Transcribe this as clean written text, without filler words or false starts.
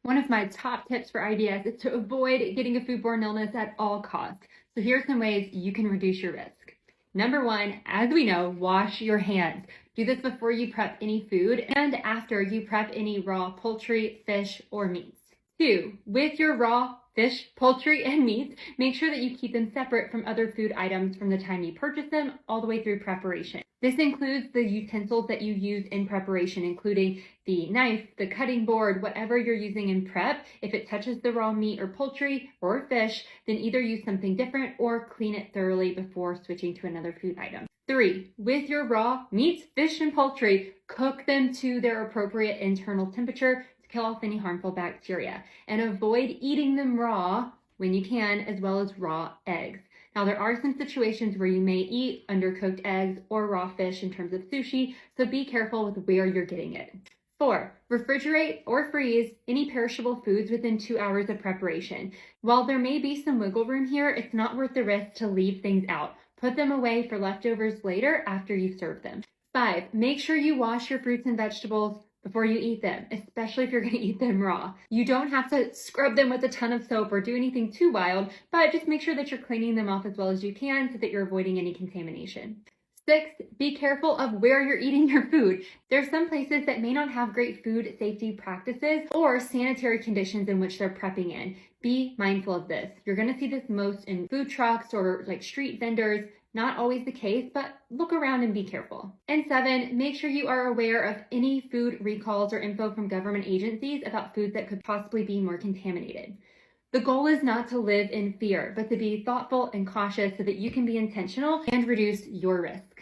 One of my top tips for IBS is to avoid getting a foodborne illness at all costs. So here's some ways you can reduce your risk. Number one, as we know, wash your hands. Do this before you prep any food and after you prep any raw poultry, fish, or meats. Two, with your raw fish, poultry, and meats, make sure that you keep them separate from other food items from the time you purchase them all the way through preparation. This includes the utensils that you use in preparation, including the knife, the cutting board, whatever you're using in prep. If it touches the raw meat or poultry or fish, then either use something different or clean it thoroughly before switching to another food item. Three, with your raw meats, fish, and poultry, cook them to their appropriate internal temperature to kill off any harmful bacteria, and avoid eating them raw when you can, as well as raw eggs. Now, there are some situations where you may eat undercooked eggs or raw fish in terms of sushi, so be careful with where you're getting it. Four, refrigerate or freeze any perishable foods within 2 hours of preparation. While there may be some wiggle room here, it's not worth the risk to leave things out. Put them away for leftovers later after you've served them. Five, make sure you wash your fruits and vegetables before you eat them, especially if you're going to eat them raw. You don't have to scrub them with a ton of soap or do anything too wild, but just make sure that you're cleaning them off as well as you can so that you're avoiding any contamination. Six, be careful of where you're eating your food. There's some places that may not have great food safety practices or sanitary conditions in which they're prepping in. Be mindful of this. You're going to see this most in food trucks or like street vendors. Not always the case, but look around and be careful. And seven, make sure you are aware of any food recalls or info from government agencies about foods that could possibly be more contaminated. The goal is not to live in fear, but to be thoughtful and cautious so that you can be intentional and reduce your risk.